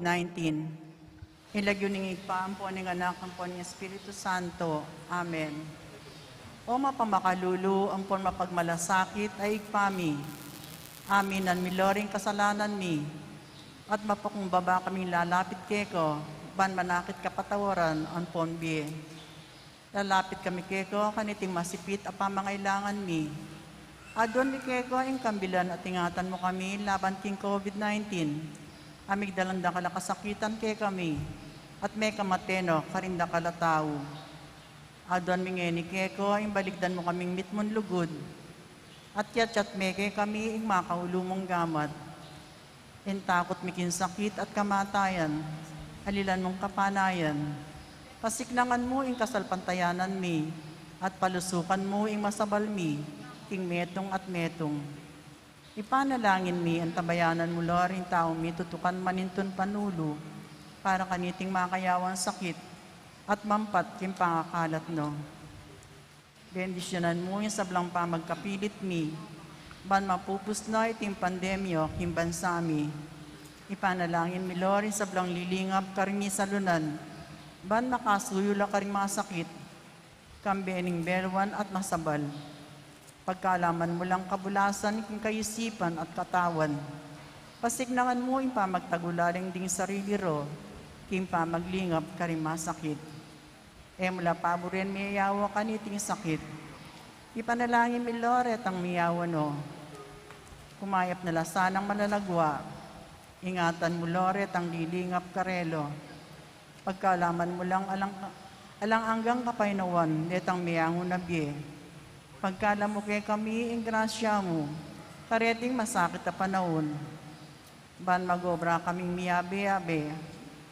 COVID-19. Ilagyo ning igpaampo ning anak ang po ng Espiritu Santo. Amen. O mapamakalulu, ang po mapagmalasakit ay igpami. Amin ang miloring kasalanan mi. At mapakumbaba kaming lalapit keko, ban manakit kapatawaran ang ponbi. Lalapit kami keko, kaniting masipit a pamangailangan mi. Adon mi keko, ang kambilan at ingatan mo kami laban king COVID-19. Amig dalanda kalakasakitan ke kami, at may kamateno karinda kalatao. Adon mi ngeni keko, ang baligdan mo kaming mitmon lugod. At yat meke kami ing makaulumong gamat. In takot mikin sakit at kamatayan, alilan mong kapanayan. Pasiklangan mo ing kasalpantayanan mi, at palusukan mo ing masabal mi, king metong at metong. Ipanalangin mi ang tabayanan mo, Lord, ing taong mi tutukan maninton panulo, para kaniting makayawan sakit, at mampat king pangakalat no. Bendisyonan mo yung sablang pa magkapilit mi, ban mapupus na iting pandemyo king bansa mi. Ipanalangin mi, Lord, yung sablang lilingap karing salunan, ban makasuyula karing mga sakit, kambening belwan at masabal. Pagkaalaman mo lang kabulasan king kayusipan at katawan. Pasignangan mo yung pamagtagulaling ding sarili ro, king pamaglingap karing masakit. Mula paborin miyawa kaniting sakit. Ipanalangin mi, Lord, ang miyawa no. Kumayap na lasanang malalagwa. Ingatan mo, Lord, ang lilingap karelo. Pagkaalaman mo lang alang anggang kapainawan, netang miyango na biye. Pagkala mo kay kami, ing grasya mo, kareting masakit na panahon. Ban magobra kaming miyabe-yabe,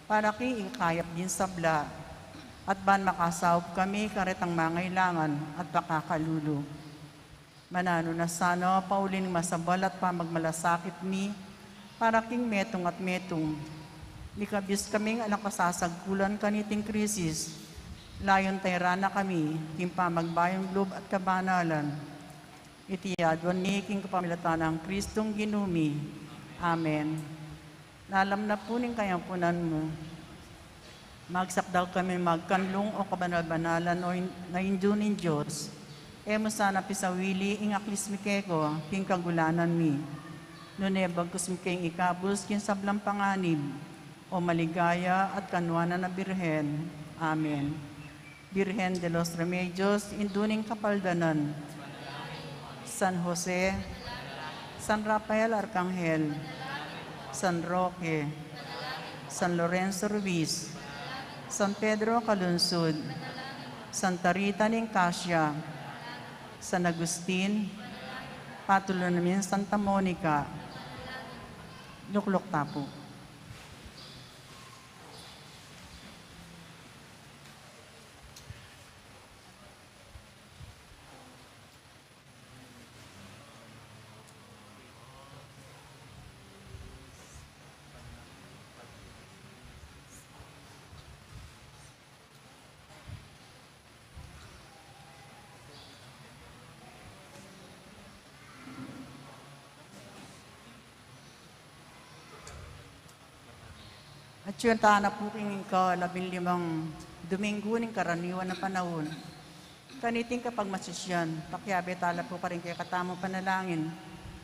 para ki ikayap din sabla, at ban makasawop kami karetang mangailangan at pakakalulu. Manano na sana, paulin masabal at pamagmalasakit mi, para king metong at metong. Mikabis kaming anak kasasagkulan kaniting krisis, layon tayrana kami, king pamagbayong glob at kabanalan. Itiyadwan ni king kapamilatan ng Kristong ginumi. Amen. Nalam na po ning kayampunan mo. Magsak daw kami magkanlong o kabanal-banalan o na indunin Diyos. Emo sana pisawili ing aklis mi keko, king kagulanan mi. Nunebag kusmi king ikabus king sablang panganib, o maligaya at kanwana na birhen. Amen. Virgen de los Remedios, induning kapaldanan. San Jose, San Rafael Arcangel, San Roque, San Lorenzo Ruiz, San Pedro Calunsud, Santa Rita Nicasia, San Agustin, patuloy namin Santa Monica, Luklok Tapo. At yun, na po king ka-15 Domingo ning karaniwan na panahon. Kaniting kapag masisyan, pakyabe tala po ka rin kaya katamang panalangin.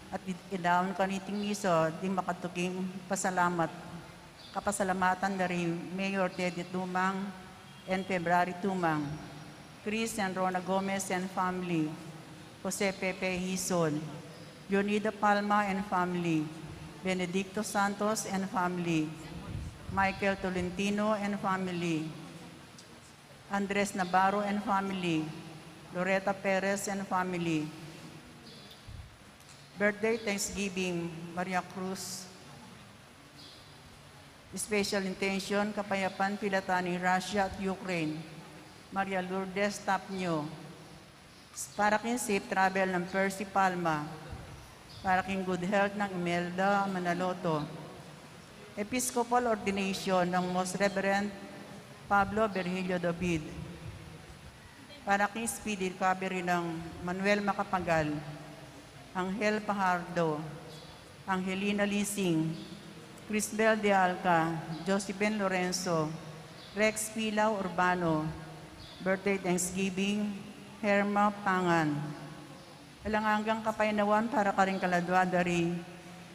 At idawon kaniting miso, di makatuging pasalamat. Kapasalamatan na rin Mayor Teddy Tumang and February Tumang, Chris and Rona Gomez and family, Jose Pepe Hizon, Leonida Palma and family, Benedicto Santos and family, Michael Tolentino and family, Andres Navarro and family, Loretta Perez and family. Birthday Thanksgiving, Maria Cruz. Special intention, Kapayapan Pilataning Russia at Ukraine, Maria Lourdes Tapnyo. Para kin safe travel ng Percy Palma. Para kin good health ng Imelda Manaloto. Episcopal ordination ng Most Reverend Pablo Virgilio David. Para king speedy recovery ng Manuel Macapagal, Angel Pajardo, Angelina Lising, Crisbel de Alca, Josephine Lorenzo, Rex Pilaw Urbano, birthday Thanksgiving, Herma Pangan. Alangangang kapainawan para karing kaladwa dari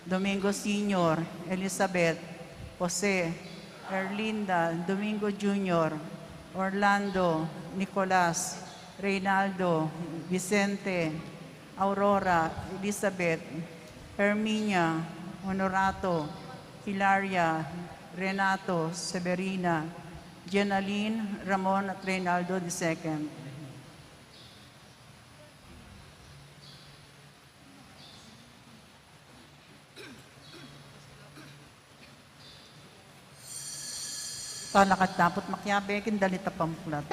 Domingo Sr., Elizabeth, Jose, Erlinda, Domingo Jr., Orlando, Nicolas, Reynaldo, Vicente, Aurora, Elizabeth, Herminia, Honorato, Hilaria, Renato, Severina, Jenaline, Ramon at Reynaldo II. Talakat dapat makyabekin dalita pamplat.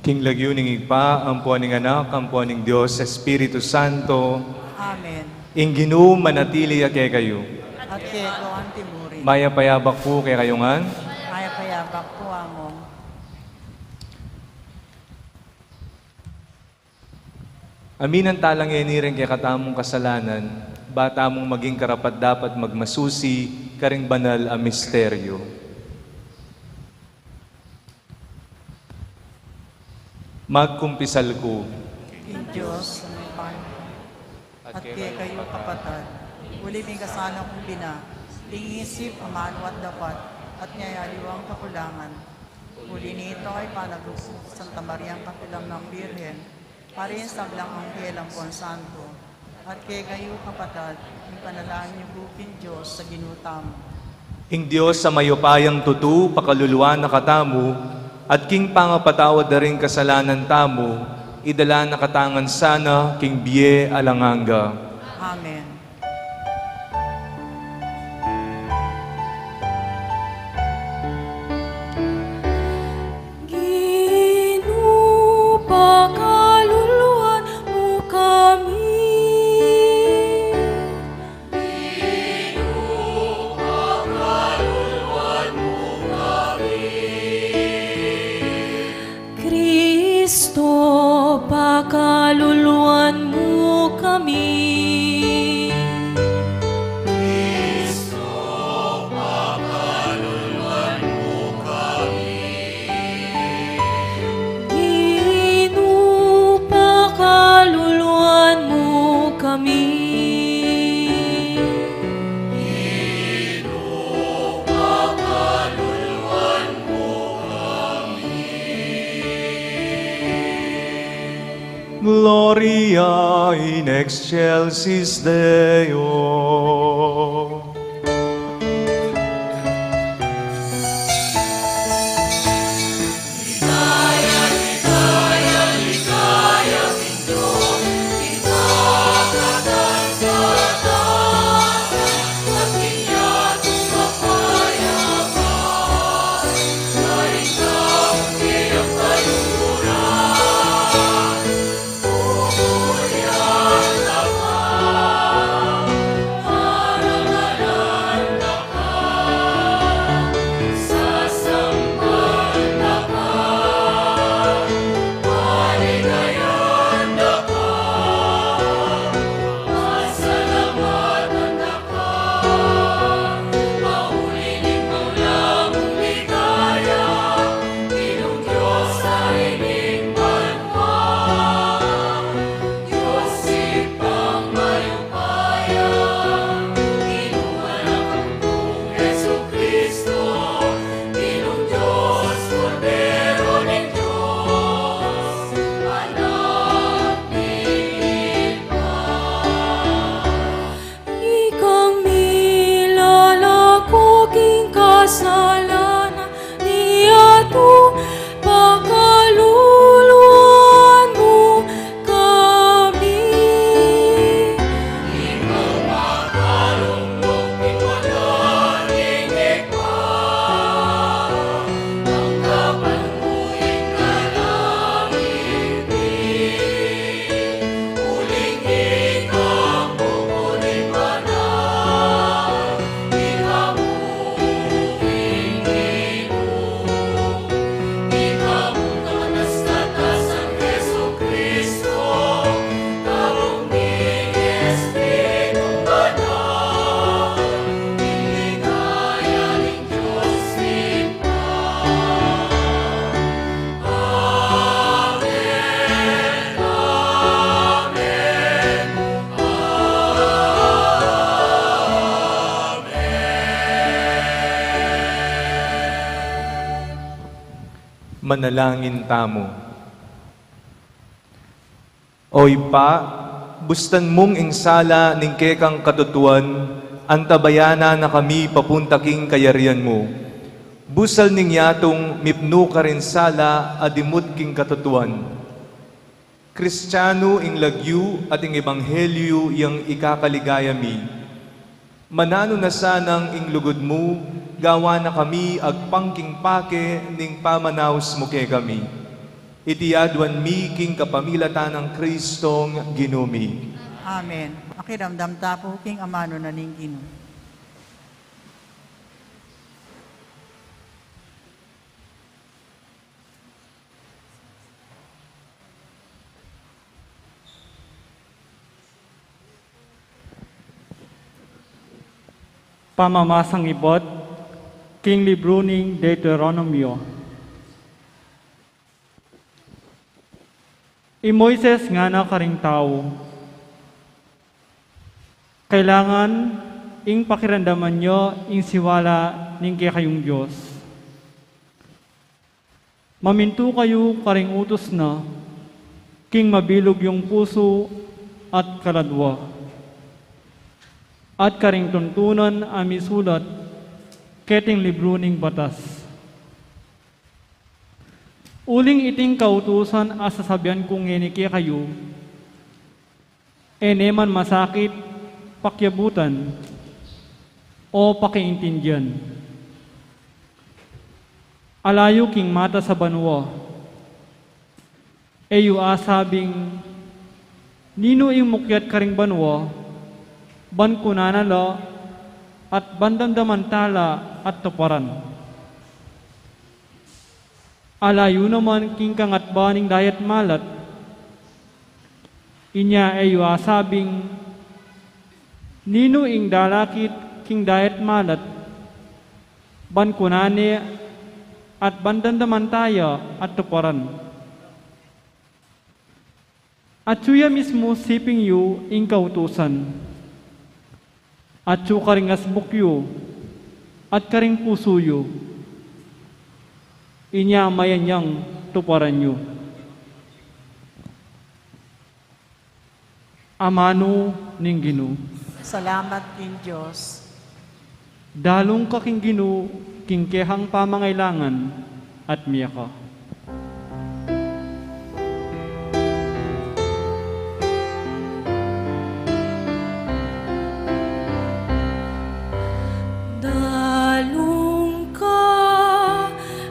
King lagyuning igpa, ampuan ng anak, ampuan ng Diyos, Espiritu Santo, Amen. ing Ginoo manatili kay kayo. At kego ang timurin. Maya payabak po kay kayungan. Maya payabak po among. Aminan talang enirin kay katamong kasalanan, bata mong maging karapat dapat magmasusi, karing banal a misteryo. Magkumpisal ko. King Diyos, sa may at kaya kayo kapatid, uli may kasala kong bina, tingisip, amano at dapat, at nyayaliwang kakulangan. Uli nito ay panagusok Santa Maria ang kapilang ng Birhen, parin sablang ang kelang Juan Santo, at kaya kayo kapatid, yung panalangin niyo bukin Diyos sa ginutam. Ing Diyos sa mayupayang tutu, pakaluluwa na katamu, at king pangapatawad na rin kasalanan tamo, idala na katangan sana, king biye alanganga. Amen. Pakaluluan mo kami. Kristo, pakaluluan mo kami. Ginoo, pakaluluan mo kami. Gloria in excelsis Deo. Ikang nilalako king kasalanan, niya to pakaluluan mo kami. Manalangin tamo. Oy pa, bustan mong ingsala ning kekang katutuan, antabayana na kami papuntaking kayarian mo. Busal ning yatong mipno ka rin sala adimut king katutuan. Kristiyano ing lagyu at ing ebanghelyo yang ikakaligayami. Manano na sanang ing lugod mo, gawa na kami agpangking pake ning pamanaws mo kay kami. Itiyadwan mi king kapamilatan ng Kristong ginumi. Amen. Akiramdam tapo king amano na ning Ginoo. Pamamasang ibot, King libro ning Deuteronomio. Moises nga na karing tao, kailangan ing pakiramdaman nyo ing siwala ning kayong Diyos. Maminto kayo karing utos na, king mabilog yung puso at kaladwa. At karing tuntunan ami sulat, keting libro ning batas. Uling iting kautusan asasabihan kong ngeniki kayo, eneman masakit, pakyabutan, o pakiintindihan. Alayo king mata sa banwa, eyo asabing, nino ing mukyat karing banwa, ban kunanala, at bandamdamantala at tuparan. Alayo naman king kangatbaning dayat malat, inya eyo asabing, nino ing dalakit king dayat malat, ban kunane at bandamdamantaya at tuparan. At suya mismo siping yu ing kautusan, at su karing asbuk yu, at karing puso yu, inya mayanyang tuparan yu. Amano ning Ginoo. Salamat king Diyos. Dalong ka king Ginoo, king kehang pamangailangan at miyaka. Dalong ka,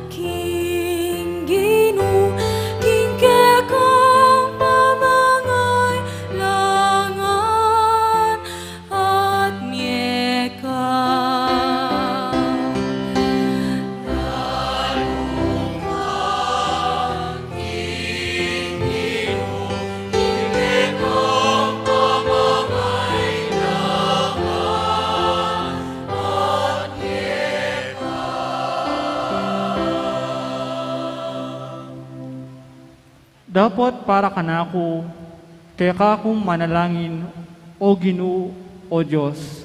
King Ginoo, King kekang pamangailangan at miyeka. Dapat para kanako, kaya kong manalangin, o Ginoo, o Diyos.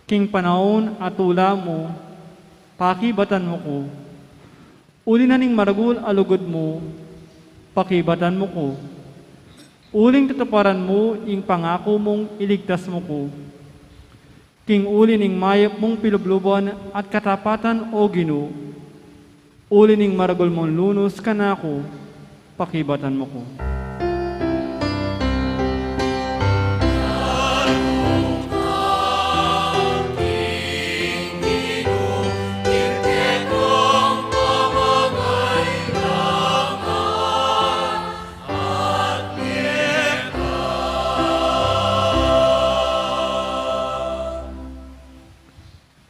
King panahon at tula mo, pakibatan mo ko. Uli na ning maragul alugod mo, pakibatan mo ko. Uling tataparan mo, ing pangako mong iligtas mo ko. King uli ning mayap mong pilubluban at katapatan, o Ginoo. Uli ning maragul mong lunos kanako, pakibatan mo ko.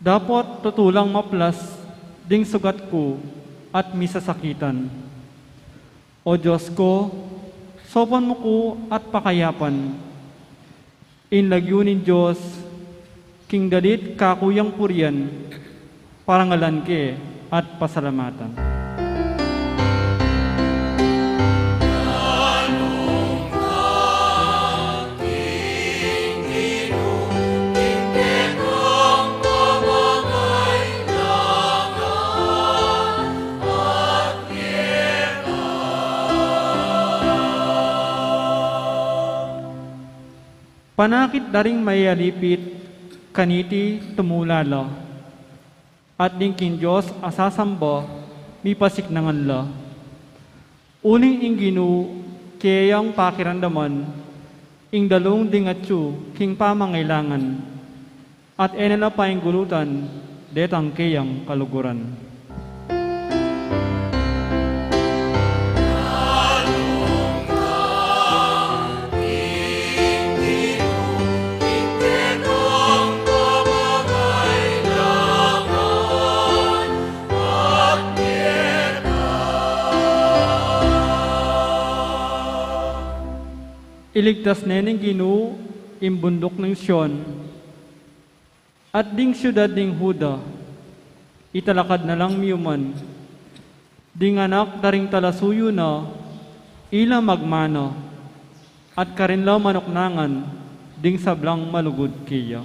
Dapat tutulang maplas ding sugat ko at misasakitan. O Diyos ko, sopan mo ko at pakayapan. Inlagyunin Diyos, king dalit kakuyang purian, parangalan ke at pasalamatan. Panakit daring mayalipit, kaniti tumulala, at dingkin Diyos asasamba, mipasiknangan la. Uling ing Ginoo, kayang pakirandaman, ing dalong dingatsu, king pamangailangan, at enala pa ing gulutan, detang kayang kaluguran. Iligtas nening Ginoo, imbundok ng Sion, At ding syudad ding Huda, italakad na lang miyuman, ding anak daring talasuyo na, ila magmana, at karinlaw manoknangan, ding sablang malugod kiya.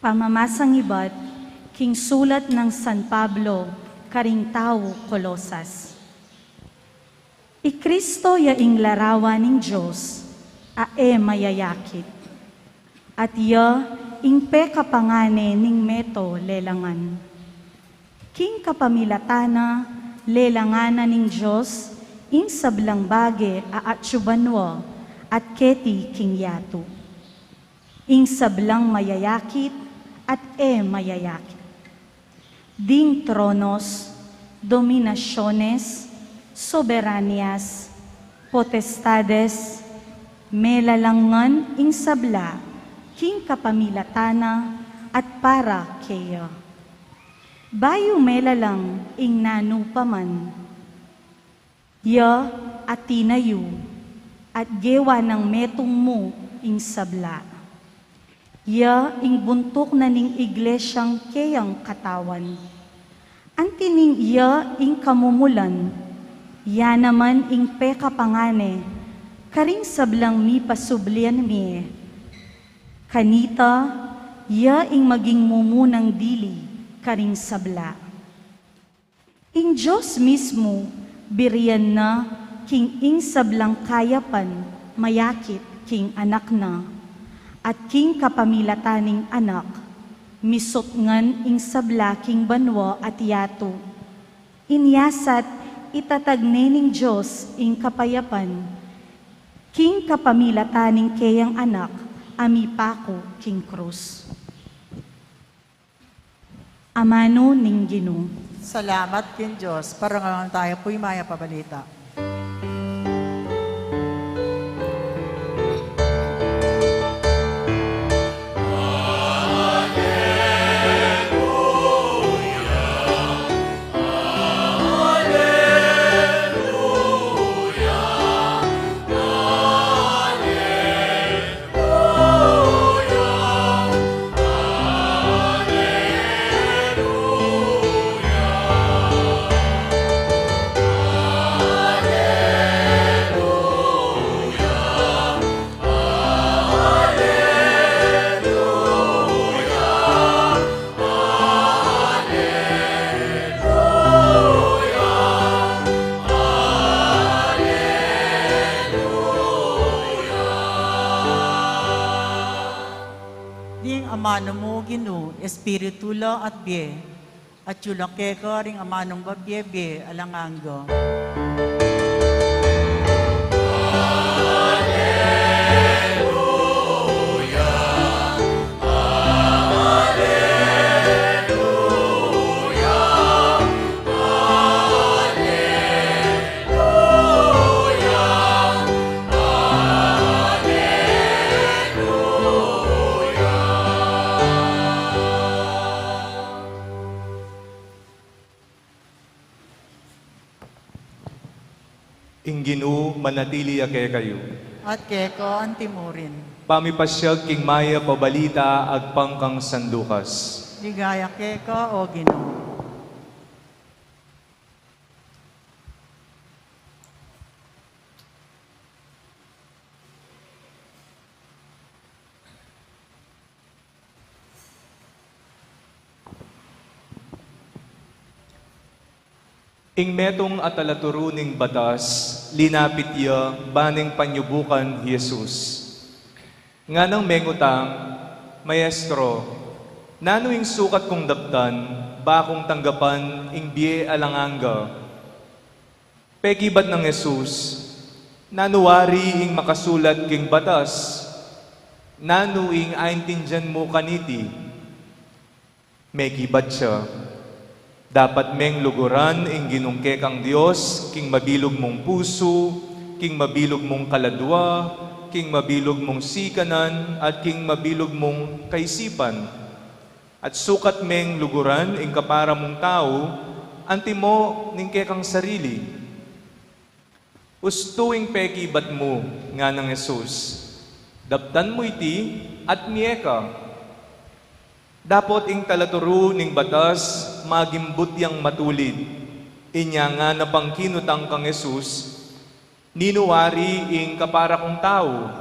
Pamamasang iba't, king sulat ng San Pablo, karing tao Kolosas. Ikristo yaing larawan ng Diyos, ae mayayakit. At ya, ing pekapangane ning meto lelangan. King kapamilatana, lelangana ning Diyos, ing sablang bage aatsubanwa, at keti king yato. Ing sablang mayayakit, at mayayakit. Ding tronos, dominasyones, soberanias, potestades, melalangan ing sabla, king kapamilatana, at para keya. Bayo melalang ing nanupaman, ya at tinayu, at gewa ng metong mo ing sabla. Ya ing buntok na ning iglesyang kayang katawan. Antining ya ing kamumulan, ya naman ing pekapangane, karing sablang mi pasublian mi. Kanita, ya ing maging mumunang dili, karing sabla. Ing Diyos mismo, biriyan na, king ing sablang kayapan, mayakit king anak na. At king kapamilataning anak, misotngan ing sabla king banwa at yato. Inyasat itatagne ning Diyos ing kapayapan, king kapamilataning kayang anak, amipako king krus. Amano ning Ginoo. Salamat kin Diyos. Parangalan tayo po'y maya pabalita. Amano mo Ginoo, Espiritu lo at bie, at yulake ko ring amanong babye alanganggo. Ing Ginoo manatili ake kayo. At keko ang timurin. Pamipasyag king maya pabalita agpangkang sandukas. Ligaya keko o Ginoo. Ing metong atalaturuning batas, linapit iya baning panyubukan Jesus. Nga nang mengutang, Maestro, nano ing sukat kong daptan, bakong tanggapan ing biye alanganga. Pekibat ng Jesus, nanuwari ing makasulat king batas, nanu ing aintindyan mo kaniti. May kibat siya. Dapat meng luguran ing ginungke kang Diyos, king mabilog mong puso, king mabilog mong kaladwa, king mabilog mong sikanan, at king mabilog mong kaisipan. At sukat meng luguran ing kapara mong tao, anti mo ning kekang sarili. Ustuing pekibat mo nga ng Jesus. Daptan mo iti at mieka. Dapot ing talaturo ning batas, magimbut yang matulid. Inya nga napangkinutang kang Jesus, ninuwari ing kapara kong tao.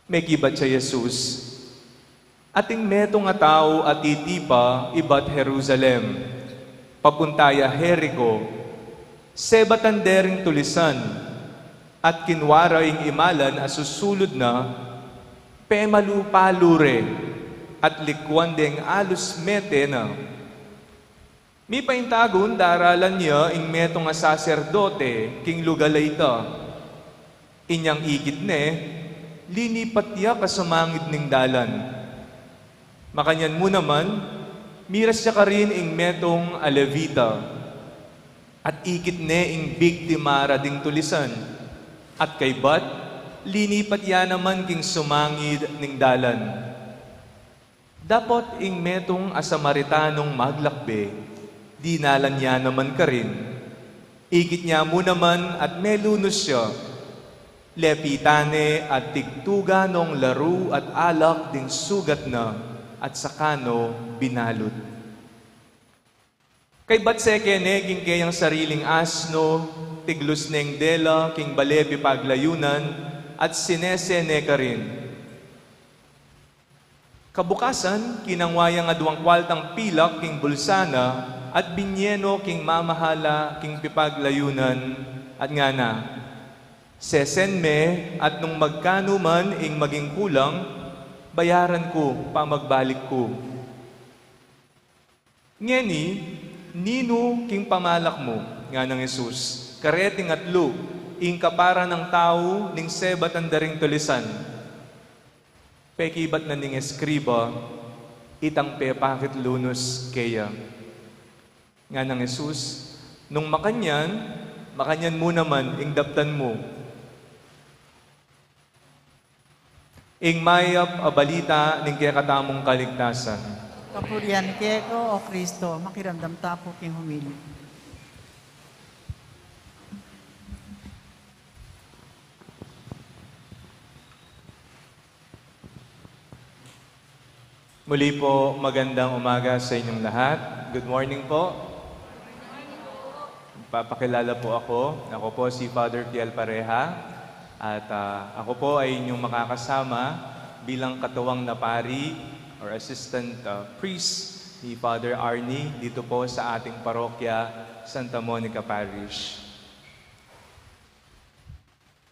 May kibat siya Jesus. Ating meto nga tao at itipa ibat Jerusalem. Papuntaya Jericho. Sebatan dering tulisan. At kinwara ing imalan asusulod na pemalupalure. At likwan deng alus mete na. Mi paintagon daralan niya ing meto nga saserdote king lugalay ita. Inyang ikit ne, linipat niya kasamangid ning dalan. Makanyan mo naman, miras siya ka rin ing metong alevita. At ikit ne ing biktimara ding tulisan. At kay bat, linipat ya naman king sumangid ning dalan. Dapat ing metong asamaritanong maglakbe, dinalan niya naman ka rin. Ikit niya mo naman at melunos siya. Lepitane at tigtuga nung laro at alak ding sugat na at sakano binalot. Kay batseke neging kayang sariling asno, tiglos neng dela, king balebi paglayunan, at sinesene ka rin. Kabukasan, kinangwayang aduang kwaltang pilak king bulsana at binyeno king mamahala king pipaglayunan at nga na. Sesen me at nung magkano man ing maging kulang, bayaran ko pa magbalik ko. Ngeni, nino king pamalak mo nga ng Jesus, kareting atlo, ing kapara ng tao ning sebat ang daring tulisan. Pekibat na ning eskriba, itang pepakit lunos kaya. Nga ng Jesus, nung makanyan mo naman, ing daptan mo. Ing mayap a balita ning kaya katamong kaligtasan. Kapurian keko o Kristo, makiramdam tapo king humili. Muli po, magandang umaga sa inyong lahat. Good morning po. Papakilala po ako. Ako po si Father Piel Pareha. At ako po ay inyong makakasama bilang katuwang na pari or assistant priest ni Father Arnie dito po sa ating parokya, Santa Monica Parish.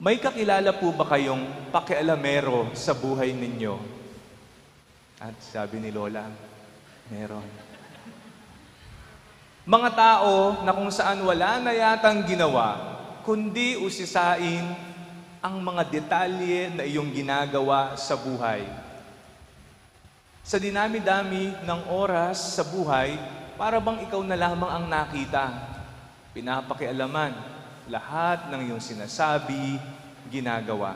May kakilala po ba kayong pakialamero sa buhay ninyo? At sabi ni Lola, meron. Mga tao na kung saan wala na yatang ginawa, kundi usisain ang mga detalye na iyong ginagawa sa buhay. Sa dinami-dami ng oras sa buhay, para bang ikaw na lamang ang nakita, pinapakialaman lahat ng iyong sinasabi, ginagawa.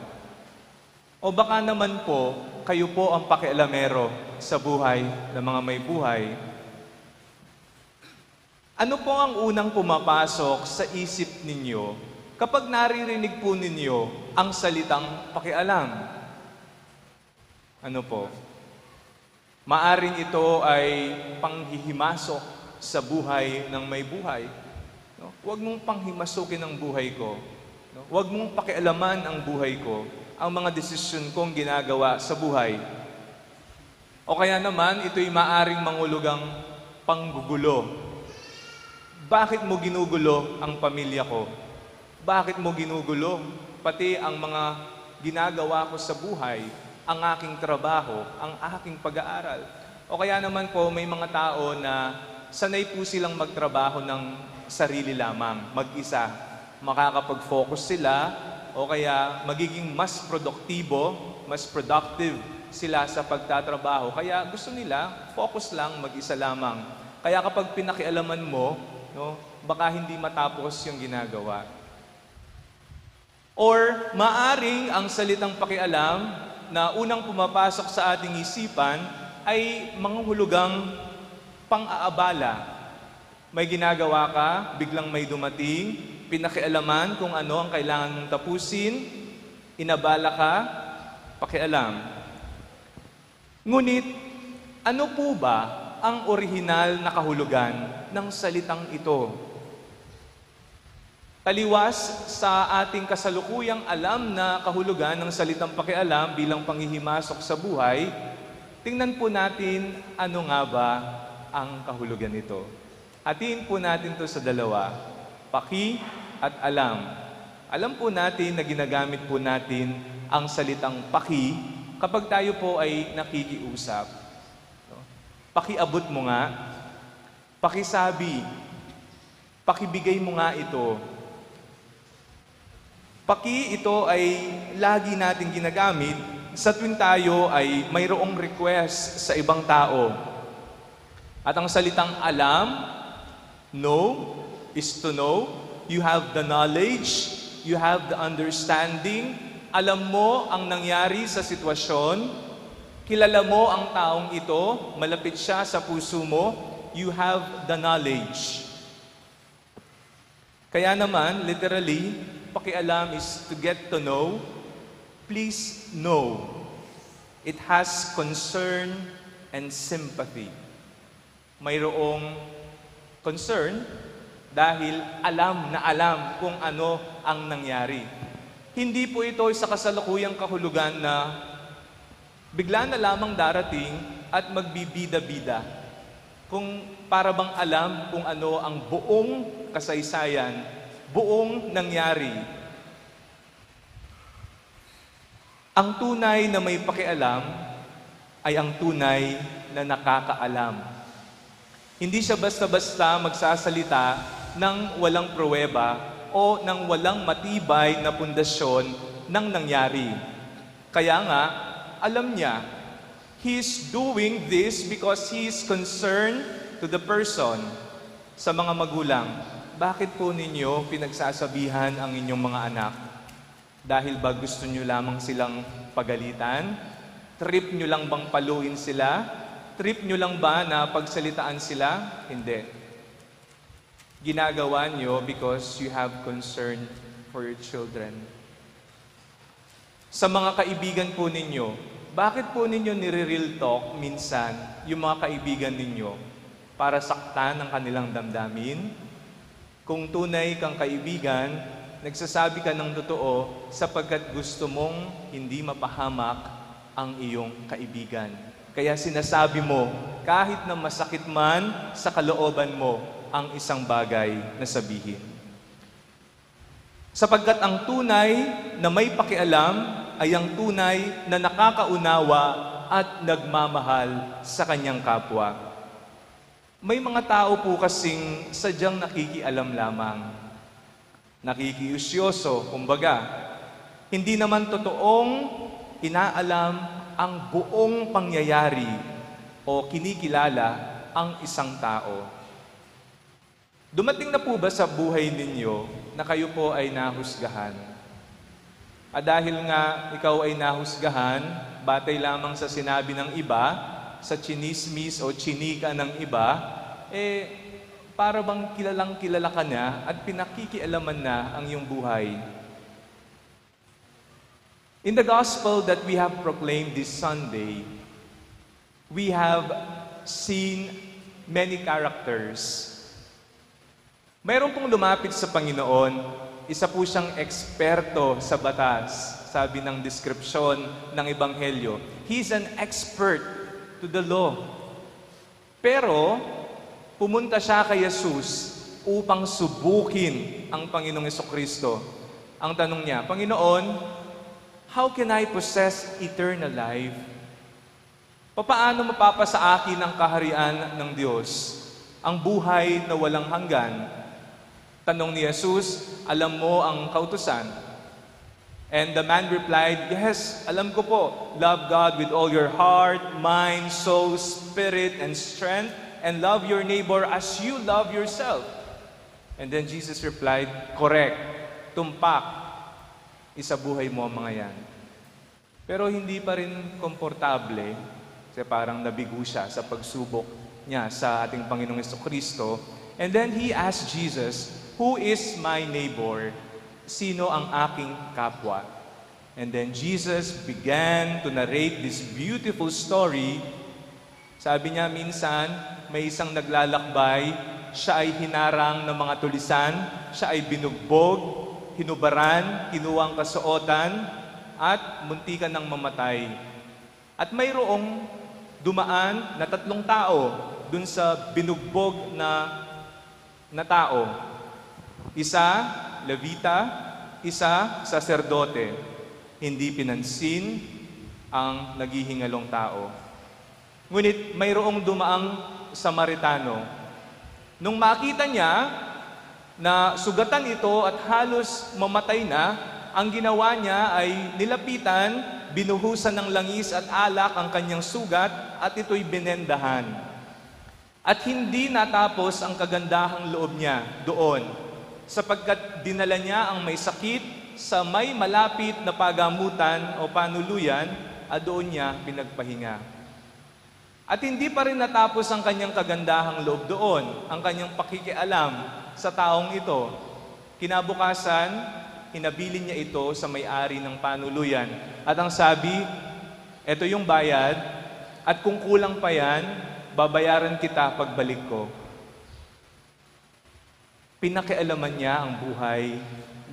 O baka naman po, kayo po ang pakialamero sa buhay ng mga may buhay. Ano po ang unang pumapasok sa isip ninyo kapag naririnig po ninyo ang salitang pakialam? Ano po? Maaring ito ay panghihimasok sa buhay ng may buhay. No? Huwag mong panghimasukin ang buhay ko. No? Huwag mong pakialaman ang buhay ko, ang mga desisyon kong ginagawa sa buhay. O kaya naman, ito'y maaring mangulugang panggugulo. Bakit mo ginugulo ang pamilya ko? Bakit mo ginugulo pati ang mga ginagawa ko sa buhay, ang aking trabaho, ang aking pag-aaral? O kaya naman po may mga tao na sanay po silang magtrabaho ng sarili lamang, mag-isa. Makakapag-focus sila o kaya magiging mas produktibo, mas productive sila sa pagtatrabaho. Kaya gusto nila, focus lang, mag-isa lamang. Kaya kapag pinakialaman mo, no, baka hindi matapos yung ginagawa. Or maaring ang salitang pakialam na unang pumapasok sa ating isipan ay mga hulugang pang-aabala. May ginagawa ka, biglang may dumating, pinakialaman kung ano ang kailangan mong tapusin, inabala ka, pakialam. Ngunit, ano po ba ang orihinal na kahulugan ng salitang ito? Taliwas sa ating kasalukuyang alam na kahulugan ng salitang pakialam bilang panghihimasok sa buhay, tingnan po natin ano nga ba ang kahulugan nito. Hatiin po natin to sa dalawa, paki at alam. Alam po natin na ginagamit po natin ang salitang paki kapag tayo po ay nakikiusap. Pakiabot mo nga, pakisabi, pakibigay mo nga ito. Paki, ito ay lagi nating ginagamit sa tuwing tayo ay mayroong request sa ibang tao. At ang salitang alam, know, is to know. You have the knowledge, you have the understanding. Alam mo ang nangyari sa sitwasyon. Kilala mo ang taong ito, malapit siya sa puso mo. You have the knowledge. Kaya naman, literally, pakialam is to get to know. Please know. It has concern and sympathy. Mayroong concern dahil alam na alam kung ano ang nangyari. Hindi po ito sa kasalukuyang kahulugan na bigla na lamang darating at magbibida-bida. Kung para bang alam kung ano ang buong kasaysayan, buong nangyari. Ang tunay na may pakialam ay ang tunay na nakakaalam. Hindi siya basta-basta magsasalita ng walang pruweba o ng walang matibay na pundasyon ng nangyari. Kaya nga, alam niya, he is doing this because he is concerned to the person. Sa mga magulang, bakit po ninyo pinagsasabihan ang inyong mga anak? Dahil ba gusto nyo lamang silang pagalitan? Trip nyo lang bang paluin sila? Trip nyo lang ba na pagsalitaan sila? Hindi. Ginagawa nyo because you have concern for your children. Sa mga kaibigan po ninyo, bakit po ninyo nire-real talk minsan yung mga kaibigan ninyo para saktan ang kanilang damdamin? Kung tunay kang kaibigan, nagsasabi ka ng totoo sapagkat gusto mong hindi mapahamak ang iyong kaibigan. Kaya sinasabi mo, kahit na masakit man sa kalooban mo ang isang bagay na sabihin. Sapagkat ang tunay na may pakialam ay ang tunay na nakakaunawa at nagmamahal sa kanyang kapwa. May mga tao po kasing sadyang nakikialam lamang. Nakikiusyoso, kumbaga. Hindi naman totoong inaalam ang buong pangyayari o kinikilala ang isang tao. Dumating na po ba sa buhay ninyo na kayo po ay nahusgahan? At dahil nga ikaw ay nahusgahan, batay lamang sa sinabi ng iba, sa chinismis o chinika ng iba, para bang kilalang kilala ka na at pinakikialaman na ang iyong buhay. In the gospel that we have proclaimed this Sunday, we have seen many characters. Mayroon pong lumapit sa Panginoon, isa po siyang eksperto sa batas, sabi ng deskripsyon ng Ebanghelyo. He's an expert to the law. Pero, pumunta siya kay Jesus upang subukin ang Panginoong Jesucristo. Ang tanong niya, Panginoon, how can I possess eternal life? Papaano mapapasa akin ang kaharian ng Diyos, ang buhay na walang hanggan? Tanong ni Jesus, alam mo ang kautusan? And the man replied, yes, alam ko po. Love God with all your heart, mind, soul, spirit, and strength, and love your neighbor as you love yourself. And then Jesus replied, correct, tumpak, isabuhay mo ang mga yan. Pero hindi pa rin komportable, kasi parang nabigo siya sa pagsubok niya sa ating Panginoong Jesucristo. And then he asked Jesus, who is my neighbor? Sino ang aking kapwa? And then Jesus began to narrate this beautiful story. Sabi niya minsan, may isang naglalakbay, siya ay hinarang ng mga tulisan, siya ay binugbog, hinubaran, kinuwang kasuotan, at muntikan ng mamatay. At mayroong dumaan na 3 tao dun sa binugbog na tao. Isa, Levita, isa, saserdote. Hindi pinansin ang naghihingalong tao. Ngunit mayroong dumaang Samaritano. Nung makita niya na sugatan ito at halos mamatay na, ang ginawa niya ay nilapitan, binuhusan ng langis at alak ang kanyang sugat at ito'y binendahan. At hindi natapos ang kagandahang loob niya doon, sapagkat dinala niya ang may sakit sa may malapit na pagamutan o panuluyan at doon niya pinagpahinga. At hindi pa rin natapos ang kanyang kagandahang loob doon, ang kanyang pakikialam sa taong ito. Kinabukasan, hinabilin niya ito sa may-ari ng panuluyan. At ang sabi, eto yung bayad, at kung kulang pa yan, babayaran kita pagbalik ko. Pinakialaman niya ang buhay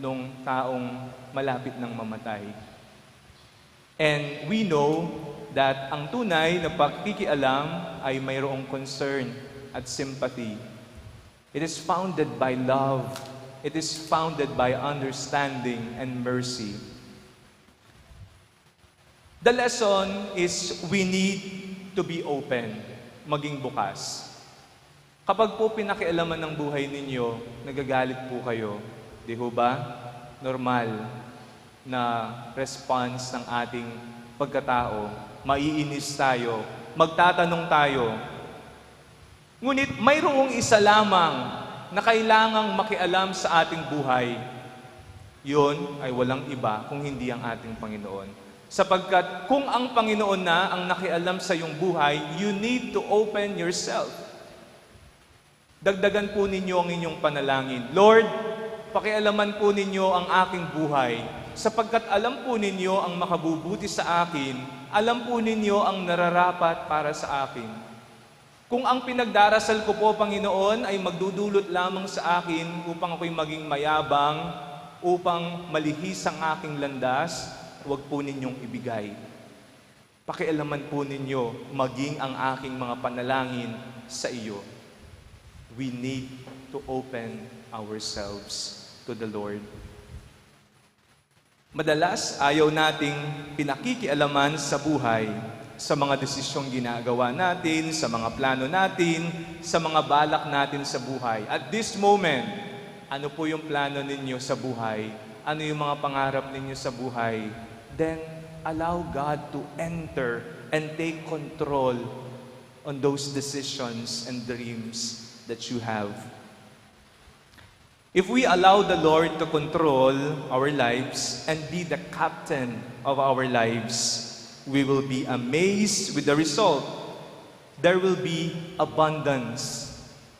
nung taong malapit ng mamatay. And we know that ang tunay na pagkikialam ay mayroong concern at sympathy. It is founded by love. It is founded by understanding and mercy. The lesson is we need to be open, maging bukas. Kapag po pinakialaman ng buhay ninyo, nagagalit po kayo. Di ho ba? Normal na response ng ating pagkatao. Maiinis tayo. Magtatanong tayo. Ngunit mayroong isa lamang na kailangang makialam sa ating buhay. Yun ay walang iba kung hindi ang ating Panginoon. Sapagkat kung ang Panginoon na ang nakialam sa iyong buhay, you need to open yourself. Dagdagan po ninyo ang inyong panalangin. Lord, pakialaman po ninyo ang aking buhay, sapagkat alam po ninyo ang makabubuti sa akin, alam po ninyo ang nararapat para sa akin. Kung ang pinagdarasal ko po, Panginoon, ay magdudulot lamang sa akin upang ako'y maging mayabang, upang malihis ang aking landas, huwag po ninyong ibigay. Pakialaman po ninyo maging ang aking mga panalangin sa iyo. We need to open ourselves to the Lord. Madalas, ayaw nating pinakikialaman sa buhay, sa mga desisyong ginagawa natin, sa mga plano natin, sa mga balak natin sa buhay. At this moment, ano po yung plano ninyo sa buhay? Ano yung mga pangarap ninyo sa buhay? Then, allow God to enter and take control on those decisions and dreams that you have. If we allow the Lord to control our lives and be the captain of our lives, we will be amazed with the result. There will be abundance,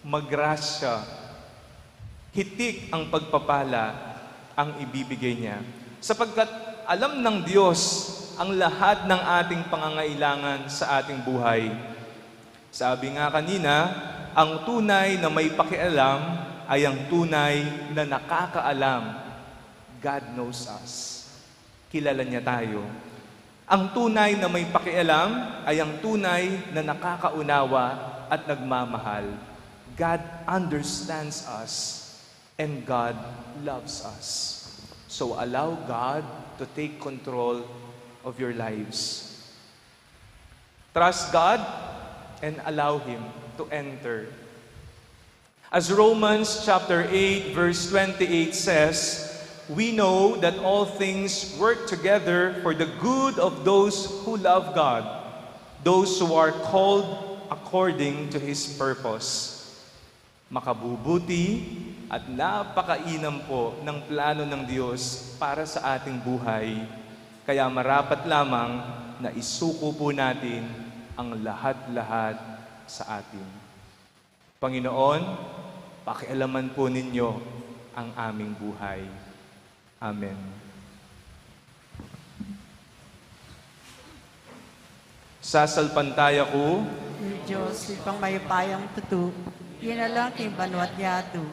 magrasya, hitik ang pagpapala ang ibibigay niya. Sapagkat alam ng Diyos ang lahat ng ating pangangailangan sa ating buhay. Sabi nga kanina, ang tunay na may pakialam ay ang tunay na nakakaalam. God knows us. Kilala niya tayo. Ang tunay na may pakialam ay ang tunay na nakakaunawa at nagmamahal. God understands us and God loves us. So allow God to take control of your lives. Trust God and allow Him to enter. As Romans chapter 8 verse 28 says, we know that all things work together for the good of those who love God, those who are called according to His purpose. Makabubuti at napakainam po ng plano ng Diyos para sa ating buhay. Kaya marapat lamang na isuko po natin ang lahat-lahat sa atin. Panginoon, pakialaman po ninyo ang aming buhay. Amen. Sasalpantaya ko, Diyos, ipang mayupayang tutu, yinalang king banwat yatu,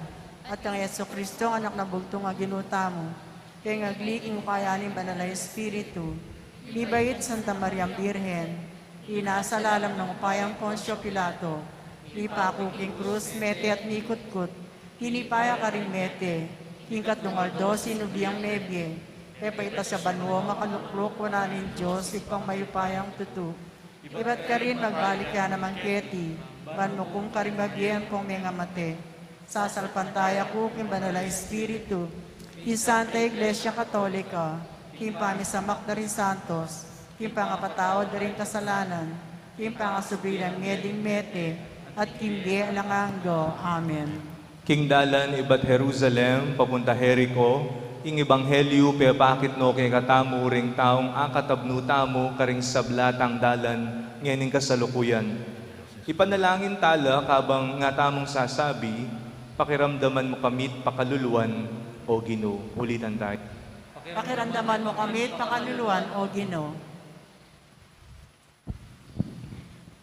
at ang Yeso Kristo, anak na bugtong nga ginuta mo, kaya ngagliking kayanin banalay Espiritu, Libayit Santa Mariam Birhen, inasalalam ng upayang Poncio Pilato, ipakuking krus, mete at nikot-kot, hinipaya ka rin mete, hingkat dungaldo, sinubiyang nebye, pepaita sa banwo, makalukrok, wananin Diyos, ipang mayupayang tutu. Iba't ka rin magbalik ka naman keti, ban mo kung karimagyan kong mga mate. Sasalpantaya ko king banala Espiritu, king Santa Iglesia Katolika, king pamisamak na rin Santos, king pangapatawad na rin kasalanan, king pangasubilang meding mete, at king di alanganggo. Amen. King dalan iba't Jerusalem, papunta Jericho, ing ebanghelyo pe bakit no kay katamu ring taong akatabnu tamo karing sablatang dalan ngening kasalukuyan. Ipanalangin tala kabang nga tamong sasabi, pakiramdaman mo kamit pakaluluan o Ginoo. Ulitan tayo. Pakiramdaman mo kami at pakaluluan, O Ginoo.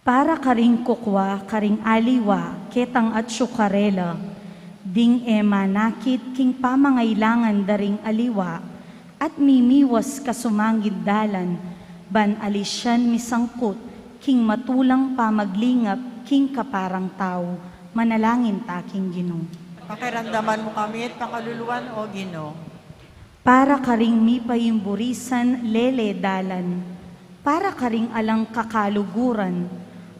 Para karing kukwa, karing aliwa, ketang at syukarela, ding ema nakit king pamangailangan daring aliwa, at mimiwas kasumangid dalan, ban alisyan misangkot, king matulang pamaglingap, king kaparang tao, manalangin taking Ginoo. Pakiramdaman mo kami at pakaluluan, O Ginoo. Para karing mipayimburisan lele dalan, para karing alang kakaluguran,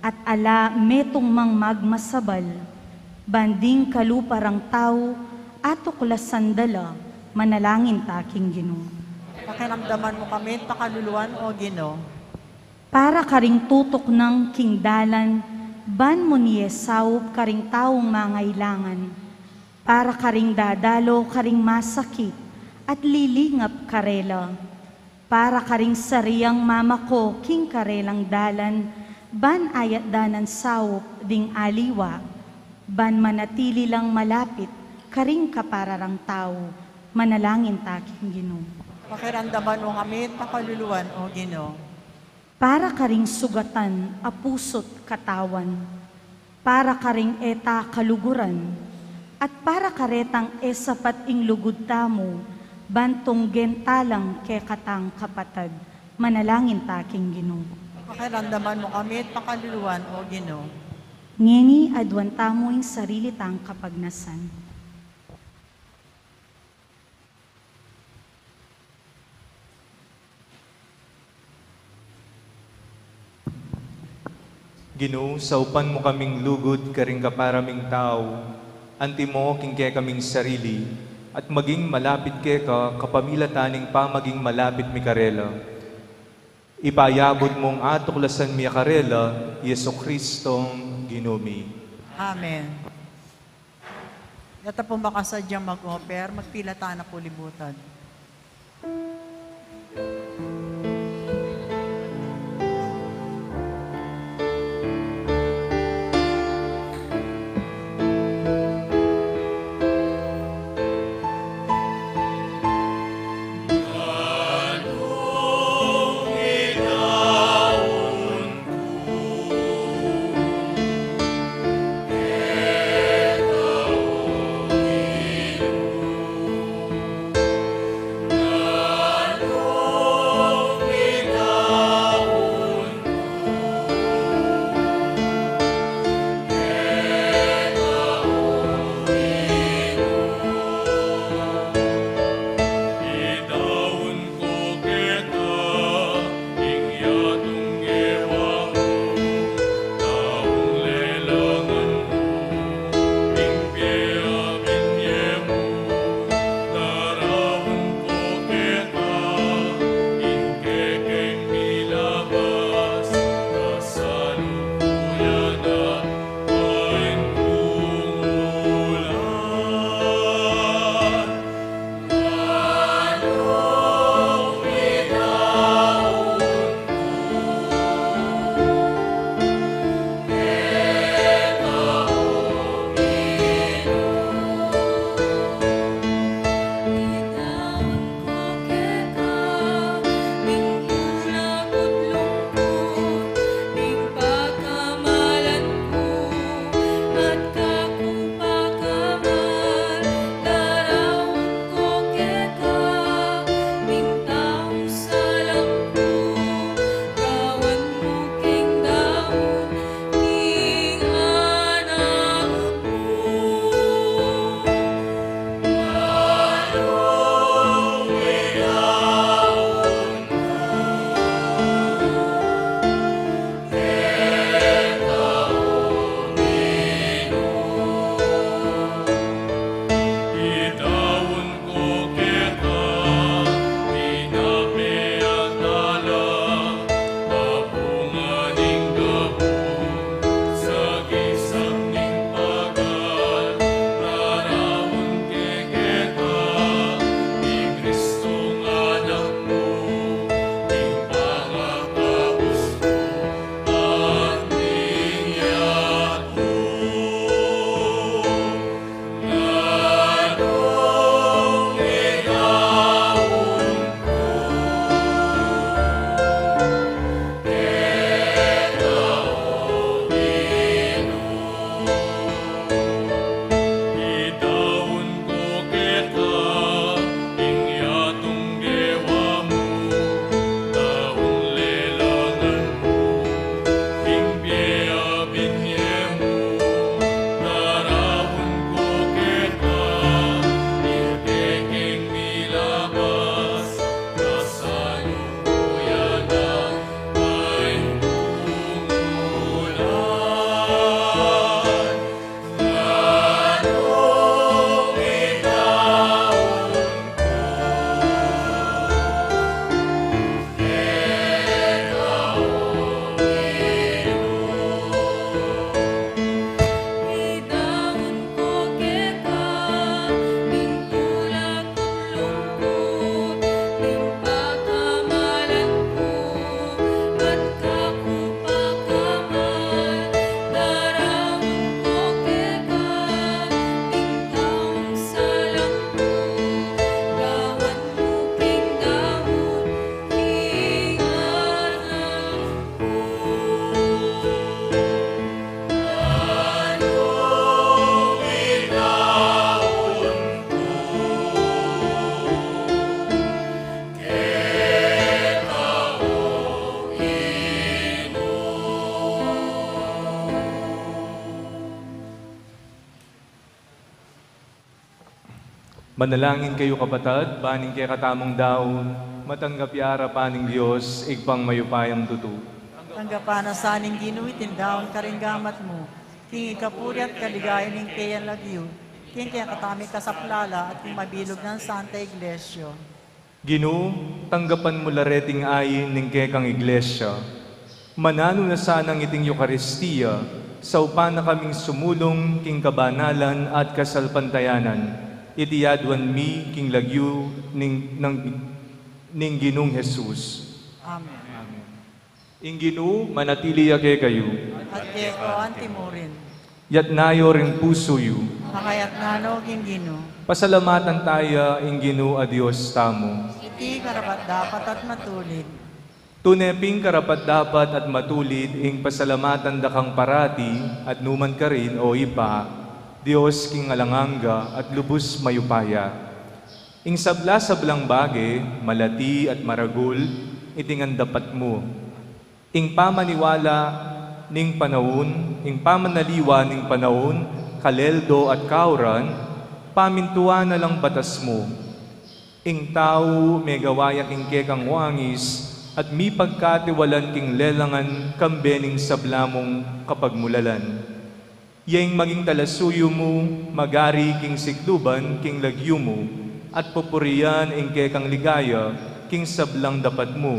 at ala metong mang magmasabal, banding kaluparang tao, atuklas sandala, manalangin taking Ginoo. Pakiramdaman mo kami at pakaluluan, O Ginoo. Para karing tutok ng kingdalan, ban mo ni Esau karing taong mangailangan, para karing dadalo karing masakit, at lilingap karela, para karing sariyang mamako king karelang dalan, ban ayat danan saup ding aliwa, ban manatili lang malapit, karing kapararang tao, manalangin taking Ginoo. Pakiramdaman mo kami at pakaluluan, O Ginoo. Para karing sugatan, apusot katawan, para karing eta kaluguran, at para karetang esapat ing lugod tamo, bantong gentalang ke katang kapatad, manalangin taking Ginoo. Pakiramdaman mo kami at pakaluluan, O Ginoo. Ngeni adwan tamo ing sarili tang kapagnasan. Ginoo, saupan mo kaming lugod karing kaparaming tao, anti mo king kaya kaming sarili, at maging malapit kaya ka kapamilataning pa maging malapit mi karela. Ipayabot mong atuklasan mi karela, Yeso Kristong Ginoo. Amen. Yata po makasadyang mag-offer, magpilata na po libutan. Manalangin kayo kapatad, baning kay katamong daon, matanggap yara paning Diyos, igpang mayupayang tutu. Tanggapan na saning ginuitin daon karinggamat mo, king ikapuri at kaligaya ning kayan lagyo, king kaya katami kasaplala at king mabilog ng Santa Iglesia. Ginoo, tanggapan mo lareting ayin ning kekang iglesia. Manano na sanang iting Eucharistia, sa upa na kaming sumulong king kabanalan at kasalpantayanan. Itiyadwan mi king lagyo ning Ginong Jesus. Amen. Ing Ginoo, manatili ake kayo. At keko antimurin, Yat nayo ring puso yu. makayat nanog yung gino, Pasalamatan tayo ing Ginoo a Dios tamo. iti karapat dapat at matulid. Tuneping karapat dapat at matulid ing pasalamatan dakang parati at numan ka rin o ipa, Dios king alanganga at lubos mayupaya. Ing sabla-sablang bage, malati at maragul, itingan dapat mo. Ing pamaniwala ning panahon, ing pamanaliwa ning panahon, kaleldo at kauran, pamintuan na lang batas mo. Ing tao may gawayak ing kekang wangis, at mi pagkatiwalan king lelangan kambening sablamong kapagmulalan. Yaing maging talasuyo mo, magari king sikluban king lagyo mo, at pupurian ing kekang ligaya king sablang dapat mo.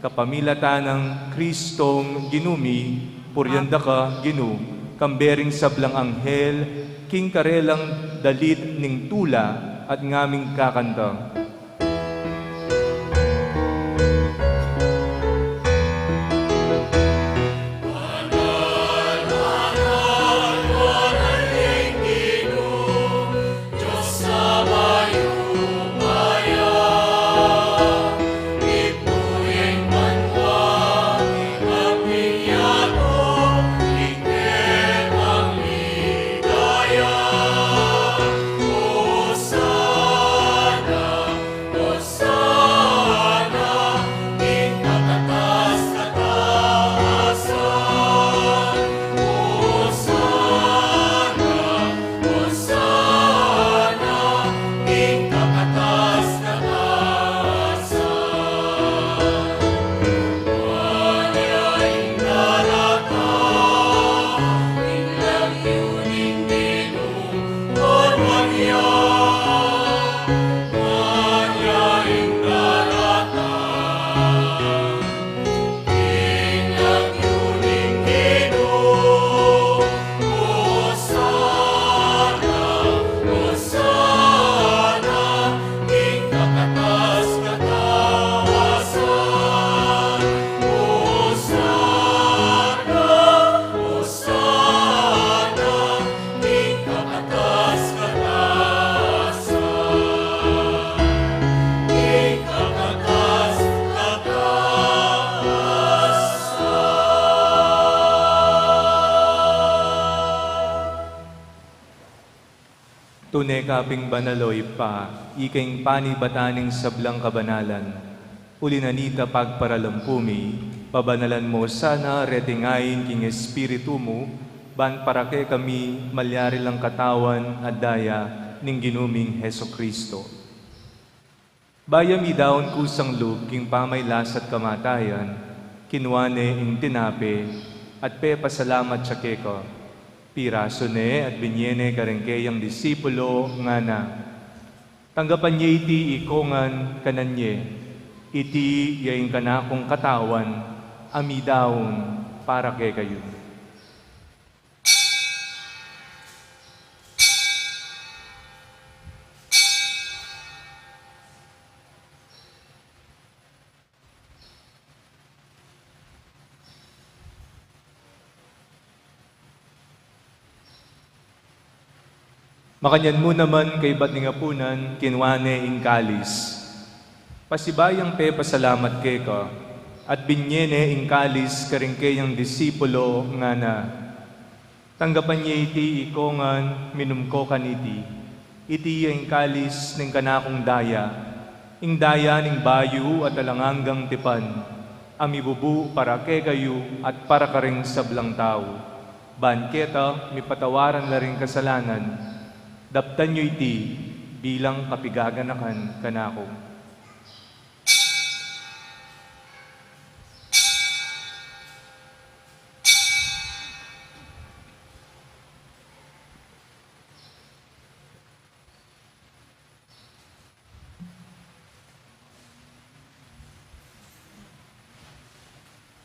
Kapamilata ng Kristong ginumi, puryanda ka ginu, kambering sablang anghel, king karelang dalit ning tula at ngaming kakanta. Tunay kaping banaloy pa, ikaing panibataning sablang kabanalan. Ulinanita pagparalampumi, pabanalan mo sana retingayin king espiritu mo, ban para kay kami malyari lang katawan at daya ning ginuming Heso Kristo. Bayami daon kusang lug king pamaylas at kamatayan, kinwane ing tinape, at pasalamat siya keko. Piraso ne at binyene karengkeyang disipulo nga na. Tanggapan niya iti ikongan kananye, iti yaing kanakong katawan, amidaon para kay kayo. Makanyan mo naman kay Batningapunan, kinwane ing kalis. Pasibayang pasalamat kay ka, at binyene ing kalis karingkeyang disipulo nga na. Tanggapan niya iti ikongan, minumko kaniti. Iti ing kalis ning kanakong daya, ing daya ning bayu at alanganggang tipan. Amibubu para kay kayo at para karing sablang tao. Banketa, mi patawaran na ring kasalanan. Daptan nyo iti, bilang kapigaganakan kanako.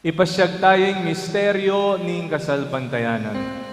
Ipasyag tayong misteryo ning kasalbantayanan.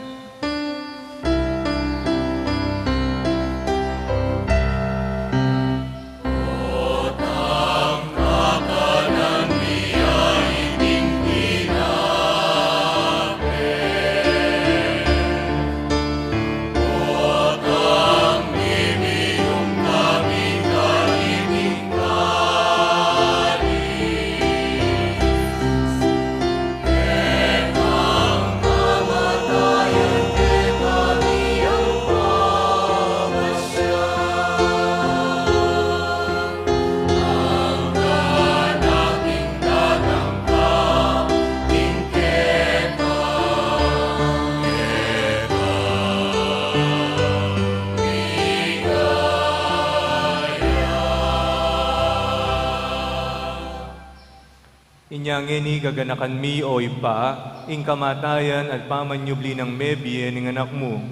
Inyang ini gaganakan mi o ipa, ing kamatayan at pamanyubli ng mebie ning anak mo.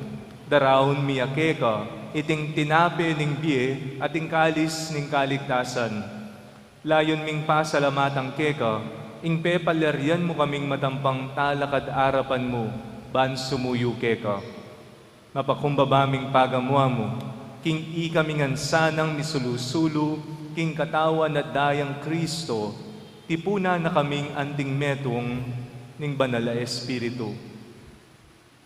Darawon mi akeka, iting tinape ning bie at ing kalis ning kaligtasan. Layon ming pasalamatang keka, ing pepaleryan mo kaming matampang talakad arapan mo, ban sumuyo keka. Mapakumbabaming pagamwa mo, king ikaming ansanang misulusulu, king katawan at dayang Kristo, tipuna na kaming anting metong ning banal na Espiritu.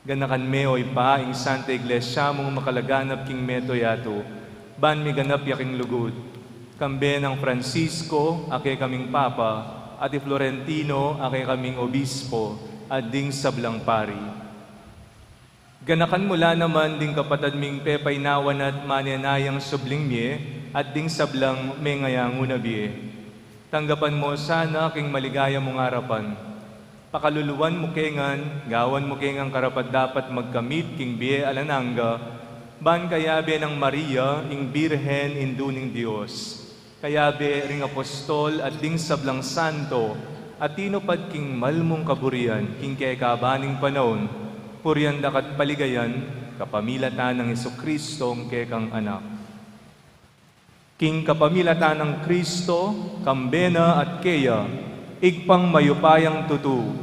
Ganakan meoy pa ing Santa Iglesia mong makalaganap king meto yato, ban mi ganap yaking lugod. Kambe ng Francisco, ake kaming Papa, at Florentino, ake kaming Obispo, at ding sablang pari. Ganakan mula naman ding kapatad ming pepay nawan at manyanayang subling mie, at ding sablang mengayang unabie. Tanggapan mo sana king maligaya mong harapan. Pakaluluwan mo kengan, gawan mo kengang karapat dapat magkamit king biye alananga, ban kayabe ng Maria, ing Birhen induning Diyos. Kayabe ring apostol at ding sablang santo, at tinupad king malmong kaburian, king kekabaning panahon, purian dakat paligayan, kapamilatan ng Jesucristong kekang anak. King kapamilatan ng Kristo, kambena at keya, igpang mayupayang tutu,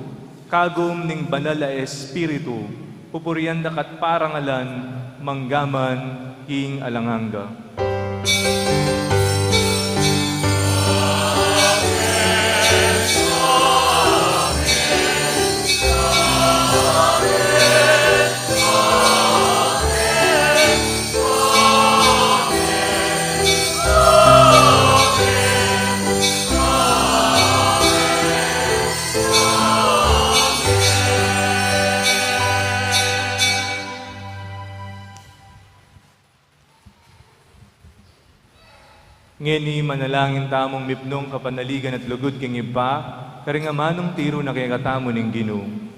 kagum ning banal na Espiritu, pupurian dakat parangalan, manggaman, king alanganga. Ngeni manalangin tamong mipnong kapanaligan at lugod king ipa, karingamanong tiro na kay katamo ning Ginoo.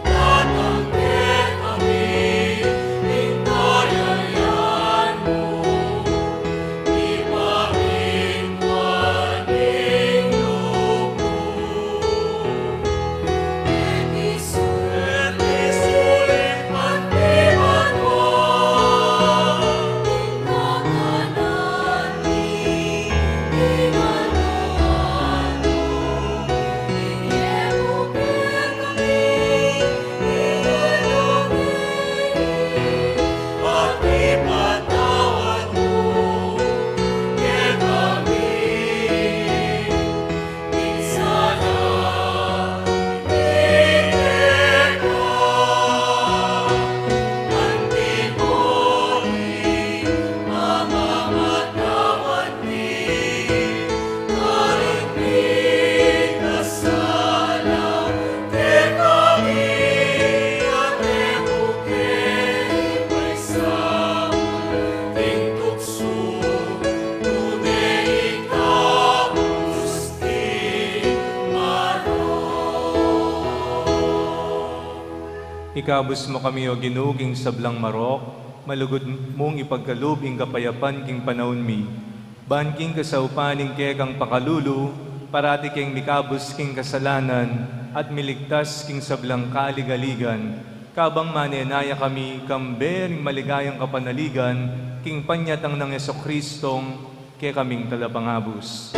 Datang ke kami Ikabus mo kami o ginuging sablang marok, malugod mong ipagkalubing kapayapan king panahon mi. Ban king kasaupaning kekang pakalulu, parati king mikabus king kasalanan, at miligtas king sablang kaligaligan. Kabang manenaya kami, kambering maligayang kapanaligan, king panyatang ng Yeso-Kristong, ke kaming talabangabus.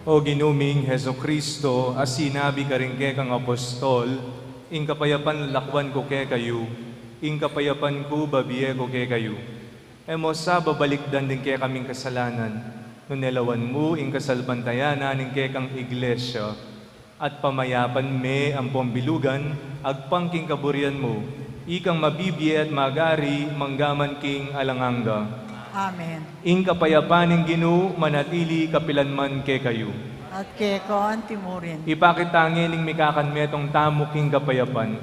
O ginuming Heso Kristo, as sinabi ka rin kang apostol, ing kapayapan lakwan ko ke kayo, ing kapayapan ko babiye ko ke kayo. Emo sa babalikdan din ke kaming kasalanan, nunelawan mo ing kasalbantayanan ing ke kang iglesia, at pamayapan me ang pombilugan, agpangking kaburian mo, ikang mabibiye at magari, manggaman king alanganga. Amen. Ing kapayapaning Ginoo manatili kapilanman ke kayo. At keko antimurin. Ipakitangin ning mikakan metong tamuking kapayapan.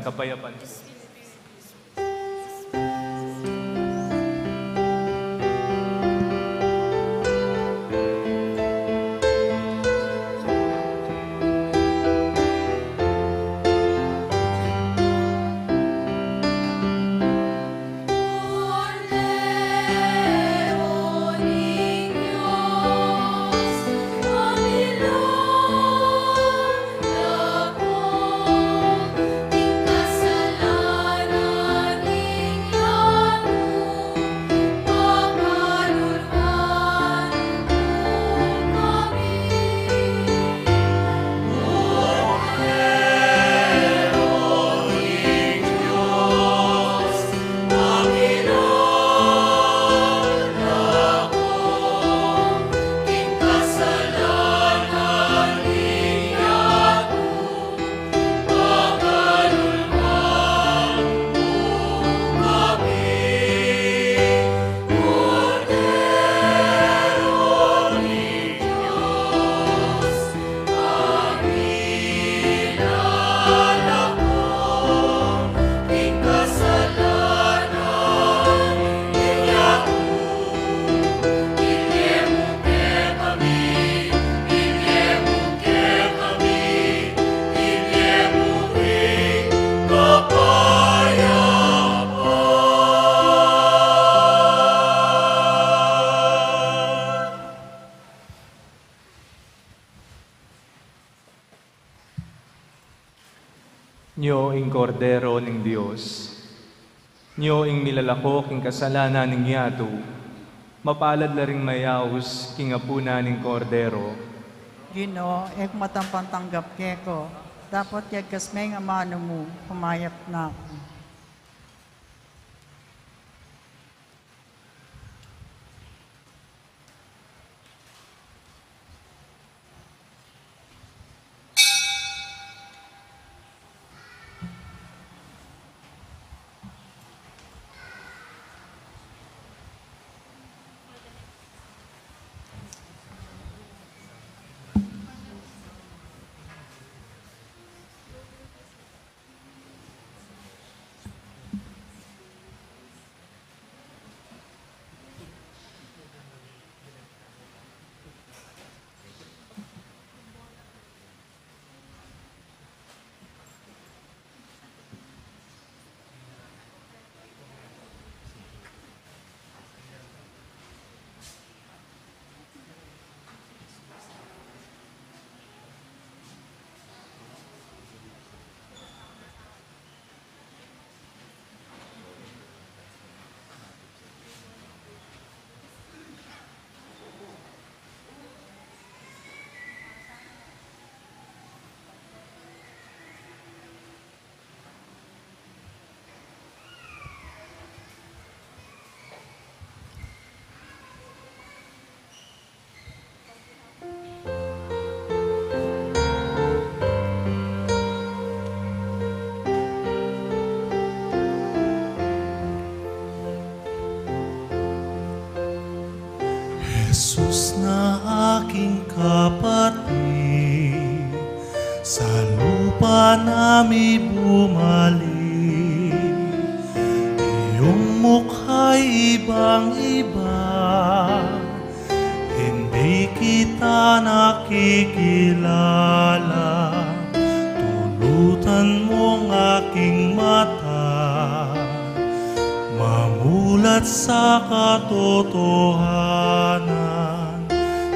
Nyo ing kordero ning Dios, nyo ing milalakok ing kasalanan ning yato, mapalad la ring mayaos king apuna ning kordero. Gino, ek matampantanggap keko. Dapat yag kasmeng amano mo, pumayap na ako. Jesus na aking kapatid, sa lupa nami bumalik. Iyong mukha'y ibang-iba, hindi kita nakikilala. Tulutan mong aking mata, mamulat sa katotohanan.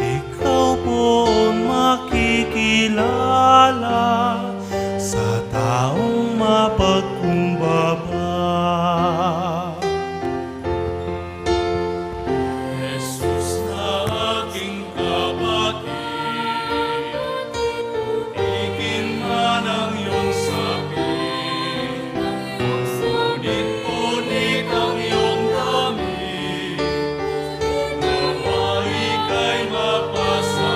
Ikaw po makikilala sa taong mapagkumbaba. Jesus na aking kapatid, punikin man ang iyong sakit, punit-punit ang iyong damit, nawa ika'y mapasa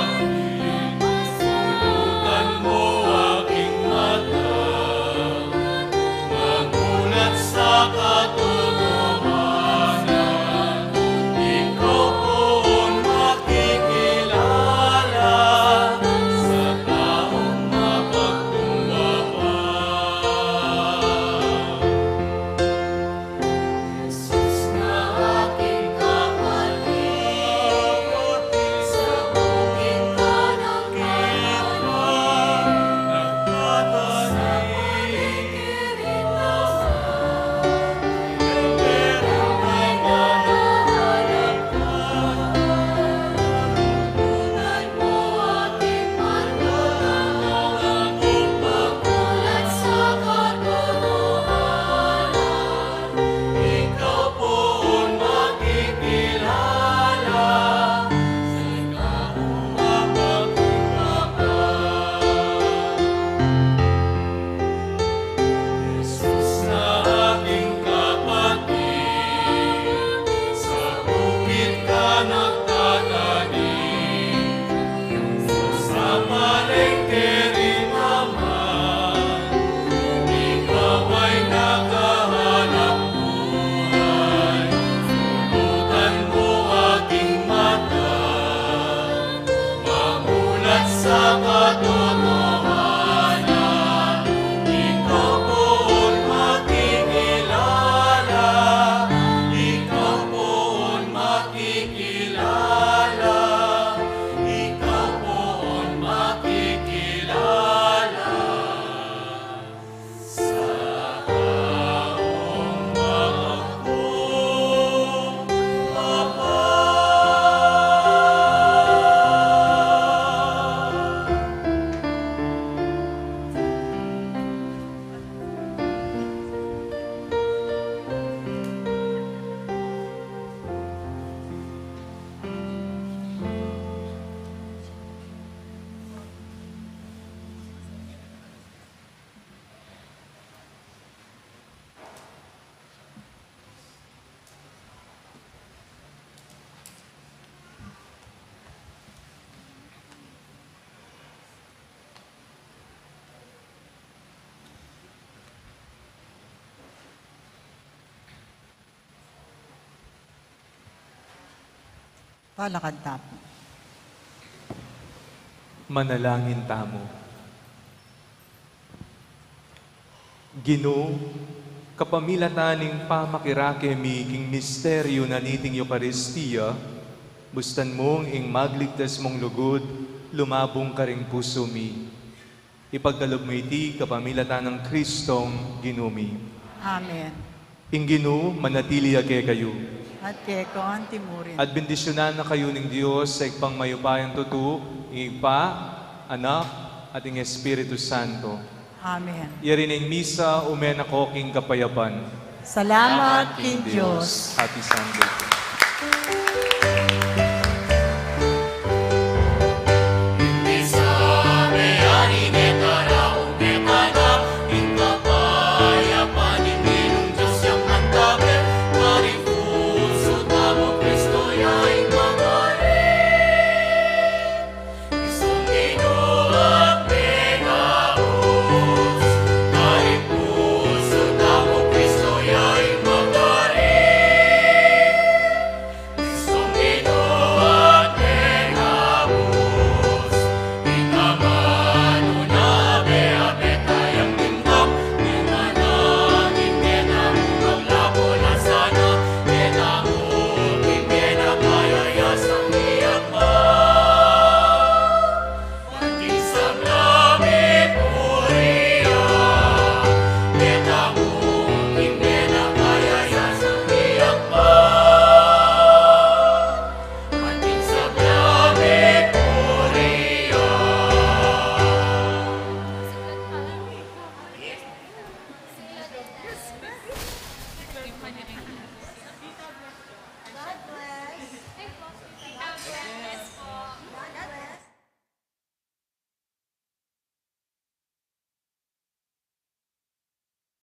akin. Tulutan mo aking mata, mamulat sa katotohanan. Ikaw poon makikilala sa taong mapagkumbaba. Jesus na aking kapatid, sa bukid ka ikaw poon makikilala sa taong mapagkumbaba. Jesus na aking kapatid, sa bukid ka nagtatanim, sa palengke rin naman, ikaw ay nakahanap buhay. Tulutan mo aking mata, mamulat sa katotohanan. Ikaw poon makikilala, ikaw poon makikilala, ikaw poon makikilala sa taong mapagkumbaba. Palakad tapo. Manalangin tamo. Ginoo, kapamilataning pamakirake mi king misteryo na niting Eucharistia, bustan mong ing magligtas mong lugod, lumabong ka ring puso mi. Ipagdalob mo iti kapamilatan ng Kristong ginumi. Amen. Ing Ginoo, manatili ake kayo. At kay ko ang timurin. At bendisyonan na kayo ng Diyos sa ikpang mayupayang tutu, Ipa, Anak, at ing Espiritu Santo. Amen. Yari ng misa, umen ako king kapayapan. Salamat, King Diyos. Happy Sunday.